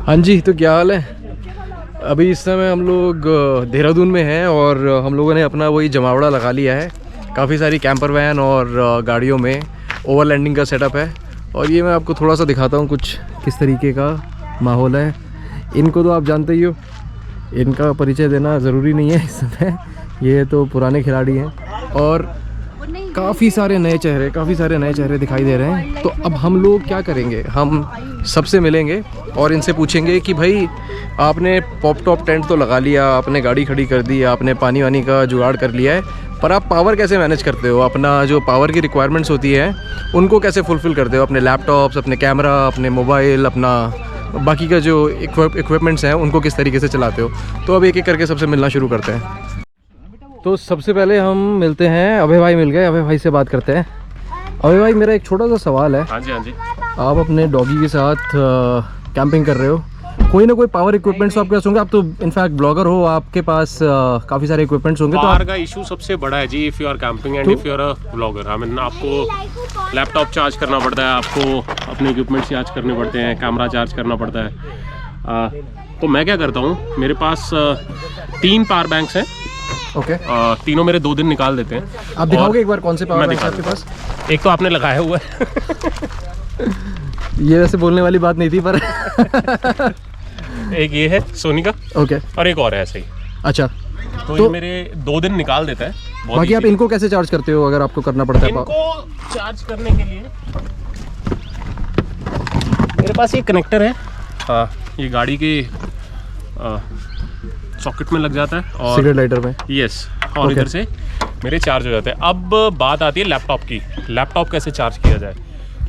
हाँ जी, तो क्या हाल है। अभी इस समय हम लोग देहरादून में हैं और हम लोगों ने अपना वही जमावड़ा लगा लिया है। काफ़ी सारी कैंपर वैन और गाड़ियों में ओवरलैंडिंग का सेटअप है। और ये मैं आपको थोड़ा सा दिखाता हूँ कुछ किस तरीके का माहौल है। इनको तो आप जानते ही हो, इनका परिचय देना ज़रूरी नहीं है इस समय। ये तो पुराने खिलाड़ी हैं और काफ़ी सारे नए चेहरे दिखाई दे रहे हैं। तो अब हम लोग क्या करेंगे, हम सबसे मिलेंगे और इनसे पूछेंगे कि भाई आपने पॉप टॉप टेंट तो लगा लिया, आपने गाड़ी खड़ी कर दी, आपने पानी वानी का जुगाड़ कर लिया है, पर आप पावर कैसे मैनेज करते हो, अपना जो पावर की रिक्वायरमेंट्स होती है उनको कैसे फुलफ़िल करते हो, अपने लैपटॉप्स, अपने कैमरा, अपने मोबाइल, अपना बाकी का जो इक्विपमेंट्स हैं उनको किस तरीके से चलाते हो। तो अब एक एक करके सबसे मिलना शुरू करते हैं। तो सबसे पहले हम मिलते हैं, अभय भाई मिल गए, अभय भाई से बात करते हैं। अभय भाई, मेरा एक छोटा सा सवाल है। हाँ जी। आप अपने डॉगी के साथ कैंपिंग कर रहे हो, कोई ना कोई पावर इक्विपमेंट्स आपके पास होंगे। आप तो इनफैक्ट ब्लॉगर हो, आपके पास काफ़ी सारे इक्विपमेंट्स होंगे। पावर का इशू सबसे बड़ा है जी, if you are camping and if you are a blogger. I mean आपको लैपटॉप चार्ज करना पड़ता है, आपको अपने इक्विपमेंट्स चार्ज करने पड़ते हैं, कैमरा चार्ज करना पड़ता है। तो मैं क्या करता हूँ, मेरे पास 3 पावर बैंक्स हैं। ओके। तीनों मेरे 2 दिन निकाल देते हैं। आप दिखाओगे एक बार कौन से पावर बैंक आपके पास? एक तो आपने लगाया हुआ है ये वैसे बोलने वाली बात नहीं थी पर एक ये है सोनी का। ओके। और एक और है ऐसे ही। अच्छा, तो ये मेरे 2 दिन निकाल देता है। बाकी आप इनको कैसे चार्ज करते हो अगर आपको करना पड़ता है? इनको चार्ज करने के लिए मेरे पास ये कनेक्टर है। ये गाड़ी के सॉकेट में लग जाता है और सिगरेट लाइटर में। यस, और इधर से मेरे चार्ज हो जाते हैं। अब बात आती है लैपटॉप की। लैपटॉप कैसे चार्ज किया जाए?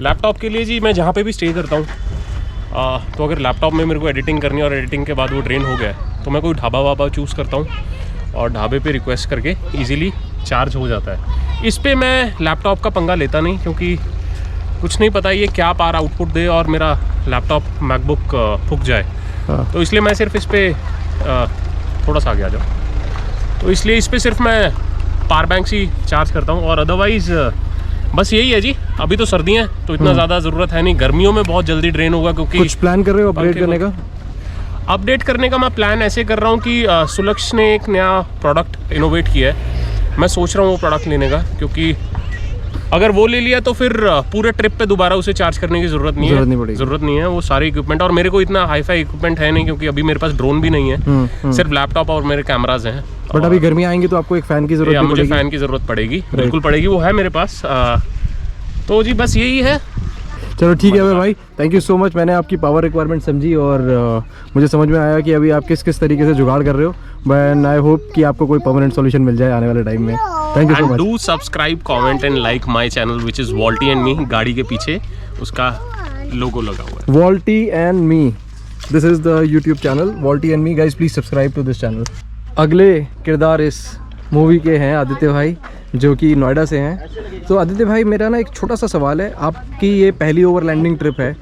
लैपटॉप के लिए जी मैं जहाँ पे भी स्टे करता हूँ, तो अगर लैपटॉप में मेरे को एडिटिंग करनी है और एडिटिंग के बाद वो ड्रेन हो गया है तो मैं कोई ढाबा वाबा चूज़ करता हूँ और ढाबे पे रिक्वेस्ट करके इजीली चार्ज हो जाता है। इस पे मैं लैपटॉप का पंगा लेता नहीं, क्योंकि कुछ नहीं पता ये क्या पावर आउटपुट दे और मेरा लैपटॉप मैकबुक फूक जाए। तो इसलिए मैं सिर्फ इस पर थोड़ा सा आगे आ जाओ, तो इसलिए इस पर सिर्फ मैं पावर बैंक से चार्ज करता हूँ। और अदरवाइज़ बस यही है जी। अभी तो सर्दी है तो इतना ज़्यादा ज़रूरत है नहीं, गर्मियों में बहुत जल्दी ड्रेन होगा। क्योंकि कुछ प्लान कर रहे हो अपडेट करने का? अपडेट करने का मैं प्लान ऐसे कर रहा हूँ कि सुलक्ष ने एक नया प्रोडक्ट इनोवेट किया है। मैं सोच रहा हूँ वो प्रोडक्ट लेने का, क्योंकि अगर वो ले लिया तो फिर पूरे ट्रिप पे दोबारा उसे चार्ज करने की ज़रूरत नहीं है। वो सारे इक्विपमेंट, और मेरे को इतना हाई-फाई इक्विपमेंट है नहीं, क्योंकि अभी मेरे पास ड्रोन भी नहीं है। सिर्फ लैपटॉप और मेरे कैमराज हैं। बट अभी गर्मी आएंगी तो आपको एक फ़ैन की ज़रूरत मुझे फ़ैन की ज़रूरत पड़ेगी, बिल्कुल पड़ेगी। वो है मेरे पास। तो जी बस यही है। चलो ठीक है भाई, थैंक यू सो मच। मैंने आपकी पावर रिक्वायरमेंट समझी और मुझे समझ में आया कि अभी आप किस तरीके से जुगाड़ कर रहे हो। बट आई होप कि आपको कोई परमानेंट सॉल्यूशन मिल जाए आने वाले टाइम में। Thank you so much. Do subscribe, comment and like my channel which is Walty and me. गाड़ी के पीछे उसका लोगो लगा हुआ है, Walty and me. This is the YouTube channel Walty and me. Guys please subscribe to this channel. अगले किरदार इस मूवी के हैं आदित्य भाई, जो कि नोएडा से हैं। तो आदित्य भाई, मेरा ना एक छोटा सा सवाल है। आपकी ये पहली ओवरलैंडिंग ट्रिप है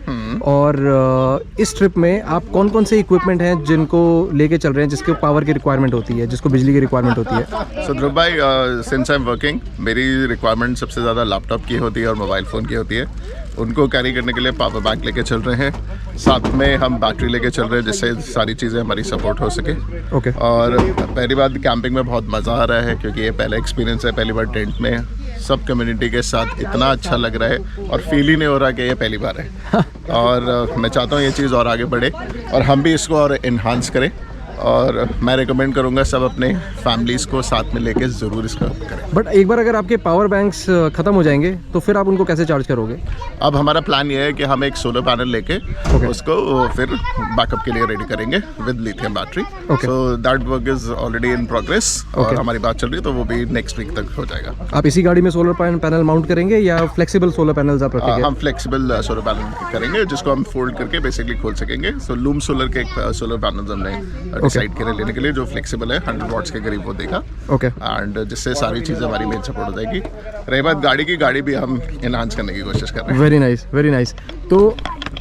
और इस ट्रिप में आप कौन कौन से इक्विपमेंट हैं जिनको लेके चल रहे हैं, जिसके पावर की रिक्वायरमेंट होती है, जिसको बिजली की रिक्वायरमेंट होती है? सो ध्रुव भाई, सिंस आई एम वर्किंग, मेरी रिक्वायरमेंट सबसे ज़्यादा लैपटॉप की होती है और मोबाइल फ़ोन की होती है। उनको कैरी करने के लिए पावर बैंक लेके चल रहे हैं, साथ में हम बैटरी लेके चल रहे हैं, जिससे सारी चीज़ें हमारी सपोर्ट हो सके। ओके। और पहली बात, कैंपिंग में बहुत मज़ा आ रहा है, क्योंकि ये पहला एक्सपीरियंस है। पहली बार टेंट में सब कम्युनिटी के साथ इतना अच्छा लग रहा है और फील ही नहीं हो रहा कि ये पहली बार है। और मैं चाहता हूँ ये चीज़ और आगे बढ़े और हम भी इसको और इन्हांस करें। और मैं रिकमेंड करूंगा सब अपने फैमिलीज़ को साथ में लेके ज़रूर इसका करें। बट एक बार अगर आपके पावर बैंक्स ख़त्म हो जाएंगे तो फिर आप उनको कैसे चार्ज करोगे? अब हमारा प्लान ये है कि हम एक सोलर पैनल लेके उसको फिर बैकअप के लिए रेडी करेंगे with lithium battery. So that work is already in progress और हमारी बात चल रही है, तो वो भी नेक्स्ट वीक तक हो जाएगा। आप इसी गाड़ी में सोलर पैनल माउंट करेंगे या फ्लेक्सिबल सोलर पैनल्स आप रखेंगे? हम फ्लेक्सिबल सोलर पैनल करेंगे, जिसको हम फोल्ड करके बेसिकली खोल सकेंगे। सो लूम सोलर के एक सोलर पैनल हमने डिसाइड किया लेने के लिए, जो फ्लेक्सिबल है, 100 वॉट्स के करीब वो देगा। ओके। एंड जिससे सारी चीज़ें हमारी मेन सपोर्ट हो जाएगी। रही बात गाड़ी की, गाड़ी भी हम इनहांस करने की कोशिश कर रहे हैं। Very nice, very nice. तो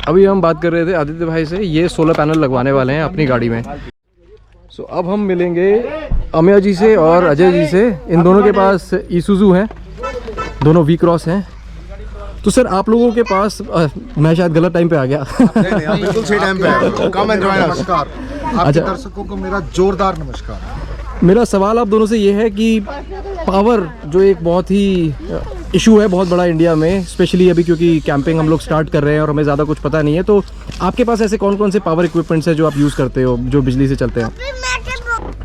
अभी हम बात कर रहे थे आदित्य भाई से, ये सोलर पैनल लगवाने वाले हैं अपनी गाड़ी में। सो अब हम मिलेंगे अमया जी से और अजय जी से। इन दोनों के पास ईसुजू हैं, दोनों वी क्रॉस हैं। तो सर आप लोगों के पास मैं शायद गलत टाइम पे आ गया नहीं आप बिल्कुल सही टाइम पे आए। Come and join us. नमस्कार आपके अच्छा। दर्शकों को मेरा जोरदार नमस्कार। मेरा सवाल आप दोनों से ये है कि पावर जो एक बहुत ही इशू है बहुत बड़ा इंडिया में, स्पेशली अभी क्योंकि कैंपिंग हम लोग स्टार्ट कर रहे हैं और हमें ज़्यादा कुछ पता नहीं है, तो आपके पास ऐसे कौन कौन से पावर इक्विपमेंट्स हैं जो आप यूज़ करते हो जो बिजली से चलते हैं?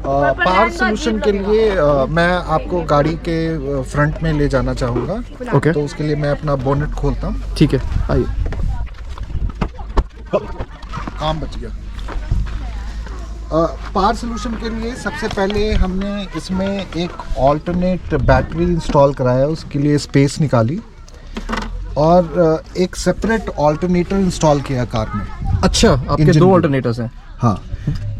पावर सोल्यूशन के लिए मैं आपको गाड़ी के फ्रंट में ले जाना चाहूँगा। ओके। तो उसके लिए मैं अपना बोनेट खोलता हूँ। ठीक है, आइए। काम बच गया। पावर सोल्यूशन के लिए सबसे पहले हमने इसमें एक ऑल्टरनेट बैटरी इंस्टॉल कराया, उसके लिए स्पेस निकाली और एक सेपरेट ऑल्टरनेटर इंस्टॉल किया कार में। अच्छा, आपके Engine दो में। ऑल्टरनेटर्स हैं। हाँ,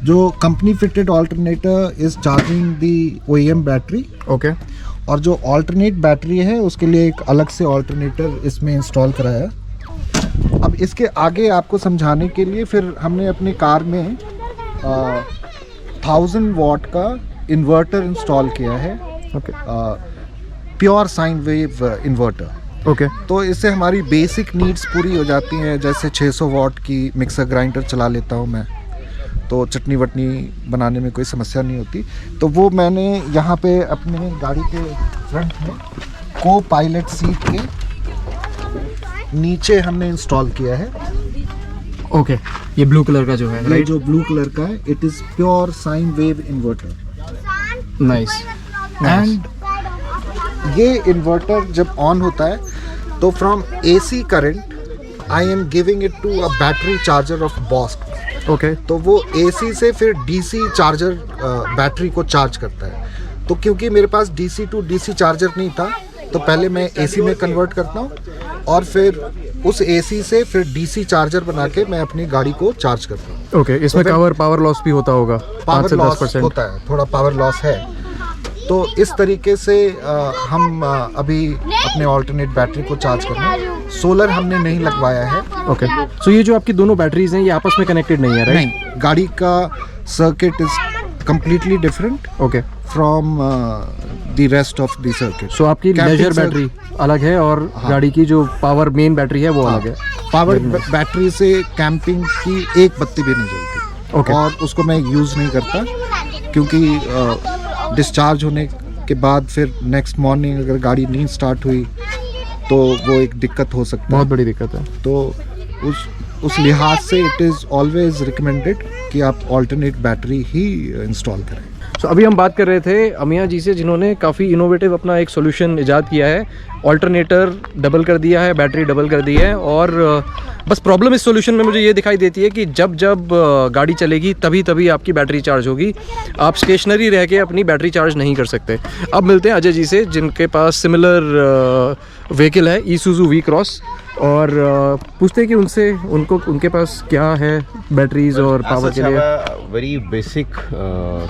जो company fitted alternator is charging the OEM battery, okay. और जो ऑल्टरनेट बैटरी है उसके लिए एक अलग से ऑल्टरनेटर इसमें इंस्टॉल कराया। अब इसके आगे आपको समझाने के लिए फिर हमने अपनी कार में 1000 वॉट का इन्वर्टर इंस्टॉल किया है, okay. Pure sine wave inverter. Okay. तो इससे हमारी बेसिक नीड्स पूरी हो जाती हैं। जैसे 600 वॉट की मिक्सर ग्राइंडर चला लेता हूँ मैं, तो चटनी वटनी बनाने में कोई समस्या नहीं होती। तो वो मैंने यहाँ पे अपने गाड़ी के फ्रंट में को पायलट सीट के नीचे हमने इंस्टॉल किया है। ओके, ये ब्लू कलर का जो है, ये राइट? जो ब्लू कलर का है, it is pure sine wave inverter. Nice. And ये इन्वर्टर जब ऑन होता है तो from AC current I am giving it to a battery charger of boss. Okay. तो वो AC से फिर DC चार्जर बैटरी को चार्ज करता है। तो क्योंकि मेरे पास DC टू DC चार्जर नहीं था, तो पहले मैं AC में कन्वर्ट करता हूँ और फिर उस AC से फिर DC चार्जर बना के मैं अपनी गाड़ी को चार्ज करता हूँ। ओके, इसमें पावर लॉस भी होता होगा 5 पावर से लॉस 10%। होता है, थोड़ा पावर लॉस है। तो इस तरीके से हम अभी अपने ऑल्टरनेट बैटरी को चार्ज कर रहे हैं। सोलर हमने नहीं लगवाया है। ओके, सो ये जो आपकी दोनों बैटरीज हैं ये आपस में कनेक्टेड नहीं है, राइट? नहीं, गाड़ी का circuit is completely different okay. From the rest of the circuit. So आपकी Camping लेजर से- बैटरी अलग है और गाड़ी की जो पावर मेन बैटरी है वो अलग है। पावर बैटरी से कैंपिंग की एक बत्ती भी नहीं जलती। ओके। और उसको मैं यूज़ नहीं करता क्योंकि डिस्चार्ज होने के बाद फिर नेक्स्ट मॉर्निंग अगर गाड़ी नहीं स्टार्ट हुई तो वो एक दिक्कत हो सकता है। बहुत बड़ी दिक्कत है। तो उस लिहाज से इट इज़ ऑलवेज रिकमेंडेड कि आप ऑल्टरनेट बैटरी ही इंस्टॉल करें। सो अभी हम बात कर रहे थे अमिया जी से, जिन्होंने काफ़ी इनोवेटिव अपना एक सॉल्यूशन इजाद किया है। ऑल्टरनेटर डबल कर दिया है, बैटरी डबल कर दी है, और बस प्रॉब्लम इस सॉल्यूशन में मुझे ये दिखाई देती है कि जब जब गाड़ी चलेगी तभी तभी आपकी बैटरी चार्ज होगी। आप स्टेशनरी रह के अपनी बैटरी चार्ज नहीं कर सकते। अब मिलते हैं अजय जी से, जिनके पास सिमिलर व्हीकल है ईसुज़ू V-Cross, और पूछते हैं कि उनके पास क्या है बैटरीज और पावर के लिए। Very basic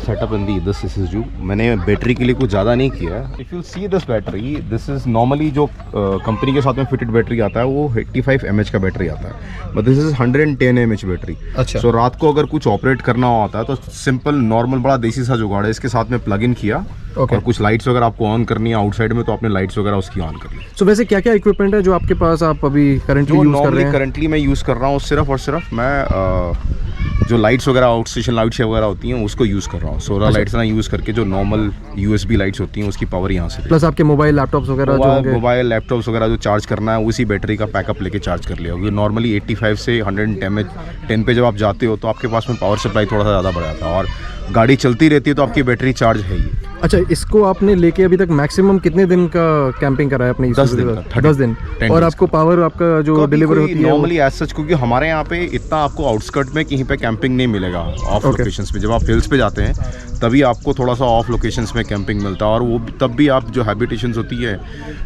setup in this Isuzu। मैंने बैटरी के लिए कुछ ज़्यादा नहीं किया। If you see this battery, this is normally जो कंपनी के साथ में फिटेड बैटरी आता है वो 85 mAh का बैटरी आता है, but this is 110 mAh battery. अच्छा। सो रात को अगर कुछ ऑपरेट करना होता है तो सिंपल नॉर्मल बड़ा देसी सा जुगाड़ है, इसके साथ में प्लग इन किया। Okay. और कुछ लाइट्स वगैरह आपको ऑन करनी है आउटसाइड में, तो आपने लाइट्स वगैरह उसकी ऑन कर ली। सो वैसे क्या क्या इक्विपमेंट है जो आपके पास आप अभी करंटली जो यूज़ कर रहे नॉर्मली हैं? करंटली मैं यूज़ कर रहा हूँ सिर्फ और सिर्फ मैं जो लाइट्स वगैरह आउट स्टेशन लाइट्स वगैरह होती हैं उसको यूज़ कर रहा हूँ। सोलर लाइट्स ना यूज़ करके जो नॉर्मल USB लाइट्स होती हैं उसकी पावर यहाँ से प्लस आपके मोबाइल लैपटॉप्स वगैरह जो होंगे। मोबाइल लैपटॉप्स वगैरह जो चार्ज करना है उसी बैटरी का पैकअप लेके चार्ज कर लिया। क्योंकि नॉर्मली 85 से 110 पे जब आप जाते हो तो आपके पास में पावर सप्लाई थोड़ा सा ज़्यादा बढ़ जाता है, और गाड़ी चलती रहती है तो आपकी बैटरी चार्ज है ही। अच्छा, इसको आपने लेके अभी तक मैक्सिमम कितने दिन का कैंपिंग करा है अपनी? 10 दिन का, 10 दिन। 10 और days आपको पावर आपका जो डिलीवर होती है नॉर्मली एज सच, क्योंकि हमारे यहाँ पे इतना आपको आउटस्कर्ट में कहीं पे कैंपिंग नहीं मिलेगा ऑफ Okay. लोकेशंस पे। जब आप हिल्स पे जाते हैं तभी आपको थोड़ा सा ऑफ लोकेशंस में कैंपिंग मिलता है, और वो तब भी आप जो हैबिटेशंस होती है,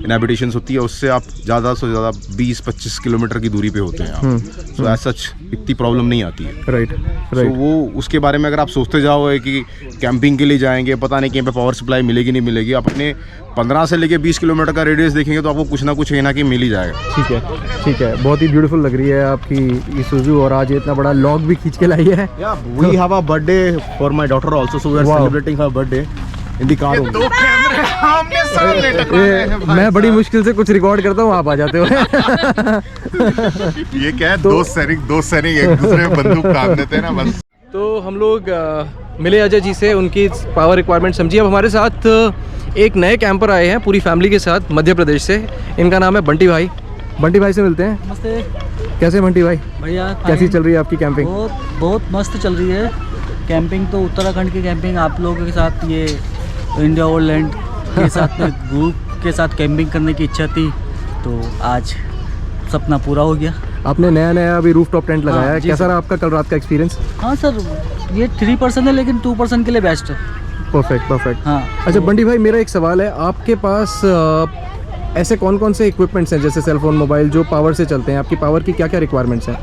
इनहैबिटेशंस होती है, उससे आप ज़्यादा से ज़्यादा 20-25 किलोमीटर की दूरी पे होते हैं आप। सो एज सच इतनी प्रॉब्लम नहीं आती है। राइट तो राइट। वो उसके बारे में अगर आप सोचते जाओगे कि कैंपिंग के लिए जाएंगे, पता नहीं कहीं पे पावर सप्लाई मिलेगी नहीं मिलेगी, आप अपने 15 से लेके 20 किलोमीटर का रेडियस देखेंगे तो आपको कुछ ना कुछ कहीं ना कहीं मिल ही जाएगा। ठीक है, ठीक है। बहुत ही ब्यूटीफुल लग रही है आपकी Isuzu, और आज इतना बड़ा लॉग भी खींच के लाई है। Yeah, we have a birthday for my daughter also, so we are Wow. celebrating her birthday in the car only. हमने सामने टकराए हैं भाई मैं बड़ी साहब। मुश्किल से कुछ रिकॉर्ड करता हूँ, आप आ जाते हो। ये क्या है, दो सैनिक एक दूसरे में बंदूक तान देते हैं ना बस। तो हम लोग मिले अजय जी से, उनकी पावर रिक्वायरमेंट समझी। अब हमारे साथ एक नए कैंपर आए हैं पूरी फैमिली के साथ मध्य प्रदेश से। इनका नाम है बंटी भाई। बंटी भाई से मिलते हैं। नमस्ते कैसे बंटी भाई, भैया, कैसी चल रही है आपकी कैंपिंग? बहुत मस्त चल रही है कैंपिंग। तो उत्तराखंड की कैंपिंग आप लोगों के साथ, ये इंडिया ओवरलैंड के साथ में ग्रुप के साथ कैंपिंग करने की इच्छा थी, तो आज सपना पूरा हो गया। आपने नया अभी रूफ टॉप टेंट लगाया है, जी कैसा सर। रहा आपका कल रात का एक्सपीरियंस? हाँ सर, ये 3% है लेकिन 2% के लिए बेस्ट है। परफेक्ट। हाँ। अच्छा बंटी भाई, मेरा एक सवाल है, आपके पास ऐसे कौन से इक्विपमेंट्स हैं जैसे सेलफोन, मोबाइल, जो पावर से चलते हैं? आपकी पावर की क्या क्या रिक्वायरमेंट्स हैं?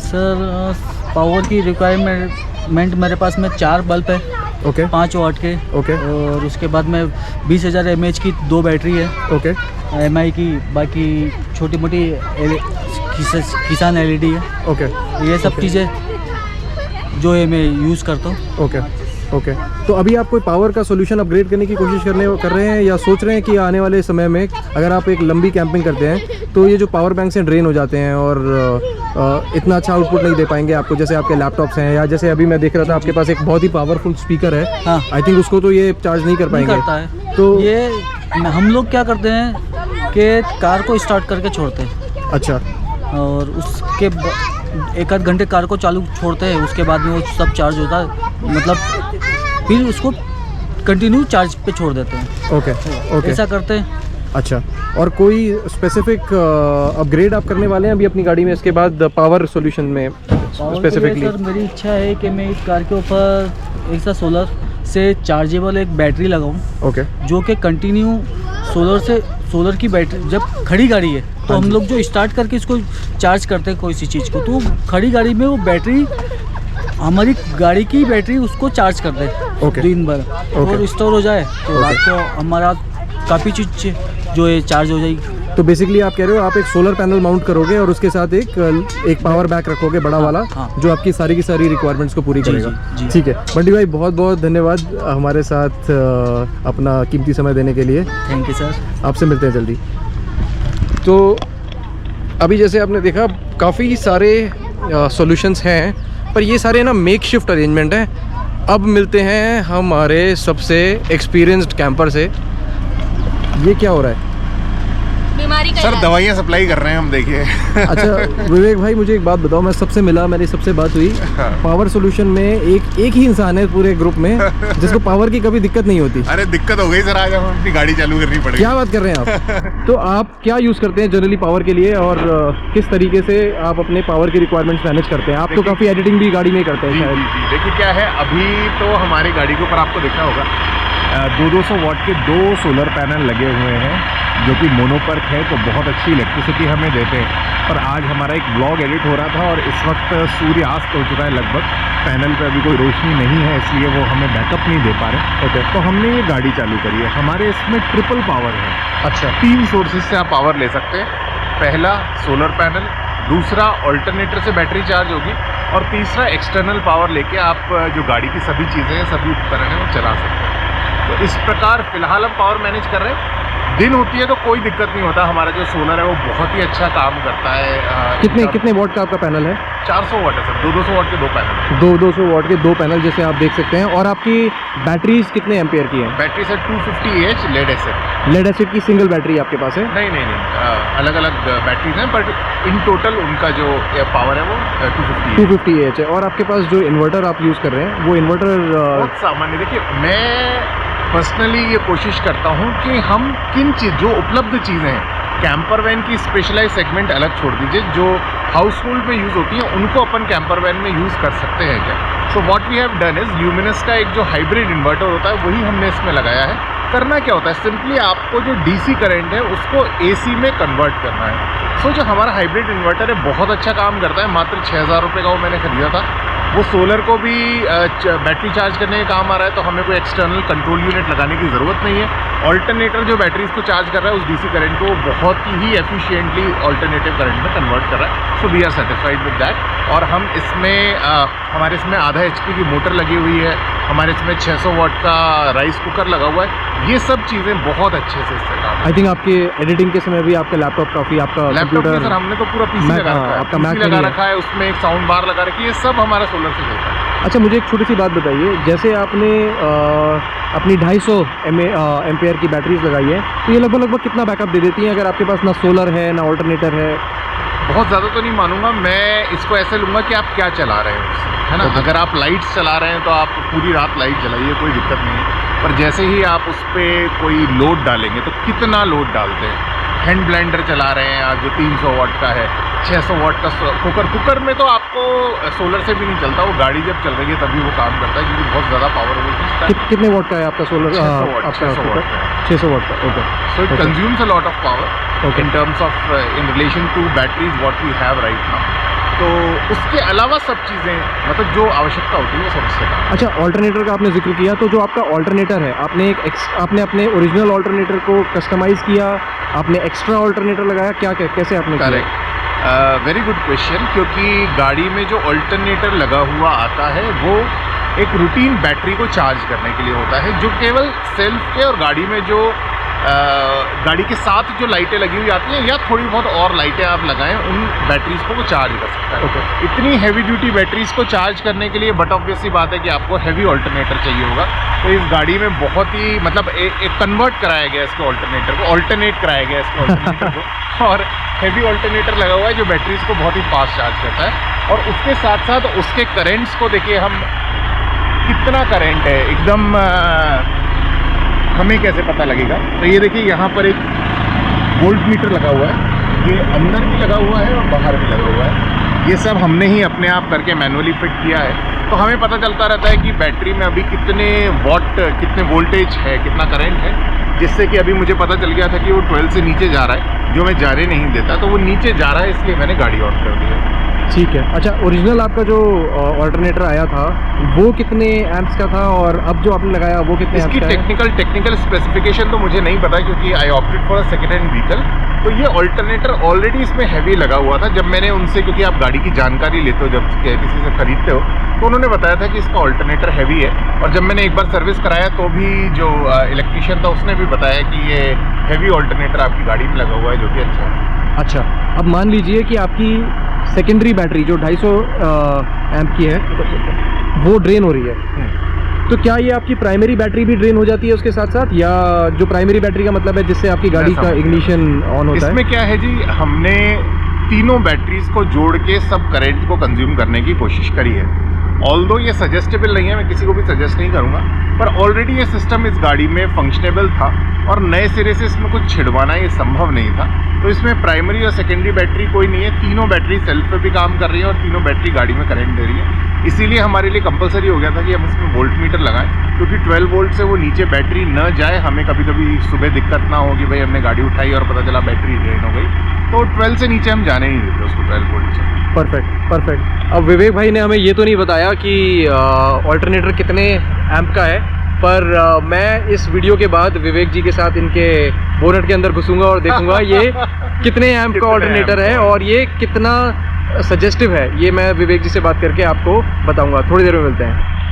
सर पावर की रिक्वायरमेंट मेरे पास में 4 बल्ब है, ओके 5 वाट के। ओके और उसके बाद में 20,000 mAh की 2 बैटरी है ओके MI की। बाकी छोटी मोटी किसान LED है। ओके ये सब चीज़ें जो है मैं यूज़ करता हूँ। ओके। तो अभी आप कोई पावर का सोल्यूशन अपग्रेड करने की कोशिश कर रहे हैं या सोच रहे हैं कि आने वाले समय में अगर आप एक लंबी कैंपिंग करते हैं तो ये जो पावर बैंक से ड्रेन हो जाते हैं और इतना अच्छा आउटपुट नहीं दे पाएंगे आपको, जैसे आपके लैपटॉप्स हैं, या जैसे अभी मैं देख रहा था आपके पास एक बहुत ही पावरफुल स्पीकर है। हाँ। आई थिंक उसको तो ये चार्ज नहीं कर नहीं पाएंगे। करता है तो ये हम लोग क्या करते हैं कि कार को स्टार्ट करके छोड़ते हैं अच्छा और उसके 1 आध घंटे कार को चालू छोड़ते हैं, उसके बाद में वो सब चार्ज होता है, मतलब फिर उसको कंटिन्यू चार्ज पे छोड़ देते हैं। ओके ऐसा करते हैं। अच्छा, और कोई स्पेसिफिक अपग्रेड आप करने वाले हैं अभी अपनी गाड़ी में इसके बाद पावर सॉल्यूशन में पावर के लिए स्पेसिफिकली? सर मेरी इच्छा है कि मैं इस कार के ऊपर एक सा सोलर से चार्जेबल एक बैटरी लगाऊं, ओके जो कि कंटिन्यू सोलर की बैटरी, जब खड़ी गाड़ी है तो हम लोग जो स्टार्ट करके इसको चार्ज करते हैं कोई सी चीज़ को, तो खड़ी गाड़ी में वो बैटरी, हमारी गाड़ी की बैटरी उसको चार्ज कर दे ओके। दिन भर और स्टोर हो जाए, तो रात को हमारा काफ़ी चीज़ जो है चार्ज हो जाएगी। तो बेसिकली आप कह रहे हो आप एक सोलर पैनल माउंट करोगे और उसके साथ एक पावर बैक रखोगे बड़ा वाला, हाँ। जो आपकी सारी की सारी रिक्वायरमेंट्स को पूरी जी, करेगा। जी। ठीक है बंटी भाई, बहुत बहुत धन्यवाद हमारे साथ अपना कीमती समय देने के लिए। Thank you sir. आपसे मिलते हैं जल्दी। तो अभी जैसे आपने देखा काफ़ी सारे सॉल्यूशंस हैं, पर ये सारे ना मेक शिफ्ट अरेंजमेंट हैं। अब मिलते हैं हमारे सबसे एक्सपीरियंस्ड कैंपर से। ये क्या हो रहा है? बीमारी का सर इलाज। दवाइयाँ सप्लाई कर रहे हैं हम, देखिए। अच्छा विवेक भाई, मुझे एक बात बताओ, मैं सबसे मिला, मेरी सबसे बात हुई, पावर सॉल्यूशन में एक ही इंसान है पूरे ग्रुप में जिसको पावर की कभी दिक्कत नहीं होती। अरे दिक्कत हो गई सर, आज हमें अपनी गाड़ी चालू करनी पड़ेगी। क्या बात कर रहे हैं आप? तो आप क्या यूज़ करते हैं जनरली पावर के लिए और किस तरीके से आप अपने पावर की रिक्वायरमेंट्स मैनेज करते हैं? आप तो काफ़ी एडिटिंग भी गाड़ी में ही करते हैं शायद। देखिए क्या है, अभी तो हमारी गाड़ी के ऊपर आपको देखना होगा 200 वाट के 2 सोलर पैनल लगे हुए हैं, जो कि मोनोपर्क है, तो बहुत अच्छी इलेक्ट्रिसिटी हमें देते हैं। और आज हमारा एक ब्लॉग एडिट हो रहा था और इस वक्त सूर्यास्त हो चुका है लगभग, पैनल पे अभी कोई रोशनी नहीं है, इसलिए वो हमें बैकअप नहीं दे पा रहे। ओके, तो हमने ये गाड़ी चालू करी है। हमारे इसमें ट्रिपल पावर है। अच्छा, 3 सोर्सेज से आप पावर ले सकते हैं। पहला सोलर पैनल, दूसरा ऑल्टरनेटर से बैटरी चार्ज होगी, और तीसरा एक्सटर्नल पावर लेके आप जो गाड़ी की सभी चीज़ें हैं, सभी उपकरण हैं, वो चला सकते हैं। तो इस प्रकार फिलहाल हम पावर मैनेज कर रहे हैं। दिन होती है तो कोई दिक्कत नहीं होता, हमारा जो सोलर है वो बहुत ही अच्छा काम करता है। कितने वॉट का आपका पैनल है? 400 वाट है सर, 200 वाट के 2 पैनल। 200 वाट के 2 पैनल जैसे आप देख सकते हैं। और आपकी बैटरीज कितने एम्पेयर की हैं? Battery sir 250 AH lead acid. Lead acid की सिंगल बैटरी आपके पास है? नहीं, अलग अलग बैटरीज हैं, बट इन टोटल उनका जो पावर है वो 250 AH है। और आपके पास जो इन्वर्टर आप यूज़ कर रहे हैं वो इन्वर्टर बहुत सामान्य। देखिए, मैं पर्सनली ये कोशिश करता हूँ कि हम जो उपलब्ध चीज़ें हैं, कैंपर वैन की स्पेशलाइज सेगमेंट अलग छोड़ दीजिए, जो हाउस होल्ड में यूज़ होती हैं उनको अपन कैंपर वैन में यूज़ कर सकते हैं क्या? So what we have done is, Luminous का एक जो हाइब्रिड इन्वर्टर होता है वही हमने इसमें लगाया है। करना क्या होता है, सिंपली आपको जो DC करंट है उसको AC में कन्वर्ट करना है। सो जो हमारा हाइब्रिड इन्वर्टर है बहुत अच्छा काम करता है। मात्र 6,000 रुपये का वो मैंने खरीदा था। वो सोलर को भी बैटरी चार्ज करने का काम आ रहा है, तो हमें कोई एक्सटर्नल कंट्रोल यूनिट लगाने की ज़रूरत नहीं है। ऑल्टरनेटर जो बैटरीज को चार्ज कर रहा है उस DC करंट को बहुत ही एफिशिएंटली ऑल्टरनेटिव करंट में कन्वर्ट कर रहा है। So we are satisfied with that. और हम इसमें हमारे इसमें आधा HP की मोटर लगी हुई है, हमारे इसमें 600 वाट का राइस कुकर लगा हुआ है। ये सब चीज़ें बहुत अच्छे से इससे काम। आई थिंक आपके एडिटिंग के समय भी आपका लैपटॉप काफ़ी, आपका लैपटॉप कंप्यूटर, में सर हमने तो पूरा पीसी Mac, लगा रखा है, आपका PC Mac लगा नहीं है। रखा है, उसमें एक साउंड बार लगा रखी है, ये सब हमारा सोलर से चलता है। अच्छा, मुझे एक छोटी सी बात बताइए, जैसे आपने अपनी 250 एम्पेयर की बैटरीज लगाई है, तो ये लगभग कितना बैकअप दे देती हैं अगर आपके पास ना सोलर है ना ऑल्टरनेटर है? बहुत ज़्यादा तो नहीं मानूंगा मैं, इसको ऐसे लूँगा कि आप क्या चला रहे हो उससे, है ना। अगर आप लाइट्स चला रहे हैं तो आप पूरी रात लाइट जलाइए, कोई दिक्कत नहीं है। पर जैसे ही आप उस पर कोई लोड डालेंगे तो कितना लोड डालते हैं। हैंड ब्लेंडर चला रहे हैं आप जो 300 वाट का है, 600 वाट का कुकर में तो आपको सोलर से भी नहीं चलता, वो गाड़ी जब चल रही है तभी वो काम करता है, क्योंकि बहुत ज़्यादा पावर वो खींचता है। कितने वाट का है आपका सोलर? 600 वाट का। 600 वाट का, okay. So it consumes a lot of power in terms of in relation to batteries what we have right now. तो उसके अलावा सब चीज़ें मतलब जो आवश्यकता होती है वो सब इससे काम। अच्छा, ऑल्टरनेटर का आपने जिक्र किया, तो जो आपका ऑल्टरनेटर है, आपने आपने अपने ओरिजिनल ऑल्टरनेटर को कस्टमाइज़ किया, आपने एक्स्ट्रा ऑल्टरनेटर लगाया, क्या कैसे आपने किया? Correct, very good question. क्योंकि गाड़ी में जो ऑल्टरनेटर लगा हुआ आता है वो एक रूटीन बैटरी को चार्ज करने के लिए होता है, जो केवल सेल्फ के और गाड़ी में जो गाड़ी के साथ जो लाइटें लगी हुई आती हैं या थोड़ी बहुत और लाइटें आप लगाएं, उन बैटरीज को वो चार्ज कर सकता है। Okay. इतनी हैवी ड्यूटी बैटरीज को चार्ज करने के लिए बट ऑब्वियसली बात है कि आपको हैवी ऑल्टरनेटर चाहिए होगा। तो इस गाड़ी में बहुत ही मतलब एक कन्वर्ट कराया गया इसके ऑल्टरनेटर को, ऑल्टरनेट कराया गया इसके ऑल्टरनेटर को, और हैवी ऑल्टरनेटर लगा हुआ है जो बैटरीज को बहुत ही फास्ट चार्ज करता है। और उसके साथ साथ उसके करेंट्स को देखिए, हम कितना करंट है एकदम हमें कैसे पता लगेगा। तो ये देखिए यहाँ पर एक वोल्ट मीटर लगा हुआ है, ये अंदर भी लगा हुआ है और बाहर भी लगा हुआ है। ये सब हमने ही अपने आप करके मैनुअली फिट किया है, तो हमें पता चलता रहता है कि बैटरी में अभी कितने वॉट, कितने वोल्टेज है, कितना करंट है, जिससे कि अभी मुझे पता चल गया था कि वो 12 से नीचे जा रहा है, जो मैं जाने नहीं देता, तो वो नीचे जा रहा है, इसलिए मैंने गाड़ी ऑन कर दी है। ठीक है। अच्छा, ओरिजिनल आपका जो ऑल्टरनेटर आया था वो कितने एम्प्स का था, और अब जो आपने लगाया वो कितने इसकी एम्प्स का है? टेक्निकल स्पेसिफिकेशन तो मुझे नहीं पता, क्योंकि I opted for a second hand vehicle. तो ये ऑल्टरनेटर ऑलरेडी इसमें हैवी लगा हुआ था। जब मैंने उनसे, क्योंकि आप गाड़ी की जानकारी लेते हो जब किसी से खरीदते हो, तो उन्होंने बताया था कि इसका ऑल्टरनेटर हैवी है। और जब मैंने एक बार सर्विस कराया तो भी जो इलेक्ट्रिशियन था उसने भी बताया कि ये हैवी ऑल्टरनेटर आपकी गाड़ी में लगा हुआ है, जो कि अच्छा है। अच्छा, अब मान लीजिए कि आपकी सेकेंडरी बैटरी जो 250 एम्प की है वो ड्रेन हो रही है, तो क्या ये आपकी प्राइमरी बैटरी भी ड्रेन हो जाती है उसके साथ साथ, या जो प्राइमरी बैटरी का मतलब है जिससे आपकी गाड़ी का इग्निशन ऑन होता है? इसमें क्या है जी, हमने तीनों बैटरीज को जोड़ के सब करंट को कंज्यूम करने की कोशिश करी है। ऑल्दो ये सजेस्टेबल नहीं है, मैं किसी को भी सजेस्ट नहीं करूँगा, पर ऑलरेडी ये सिस्टम इस गाड़ी में फंक्शनेबल था और नए सिरे से इसमें कुछ छिड़वाना ये संभव नहीं था। तो इसमें प्राइमरी और सेकेंडरी बैटरी कोई नहीं है, तीनों बैटरी सेल्फ पे भी काम कर रही है और तीनों बैटरी गाड़ी में करंट दे रही है। इसीलिए हमारे लिए कंपलसरी हो गया था कि हम इसमें वोल्ट मीटर लगाएं, क्योंकि 12 वोल्ट से वो नीचे बैटरी न जाए, हमें कभी कभी सुबह दिक्कत ना होगी, भाई हमने गाड़ी उठाई और पता चला बैटरी ड्रेन हो गई, तो 12 से नीचे हम जाने नहीं देते उसको, 12 वोल्ट से। परफेक्ट। अब विवेक भाई ने हमें ये तो नहीं बताया कि ऑल्टरनेटर कितने एम्प का है, पर मैं इस वीडियो के बाद विवेक जी के साथ इनके बोनट के अंदर घुसूंगा और देखूंगा ये कितने एम्प का ऑल्टरनेटर है और ये कितना सजेस्टिव है। ये मैं विवेक जी से बात करके आपको बताऊंगा। थोड़ी देर में मिलते हैं।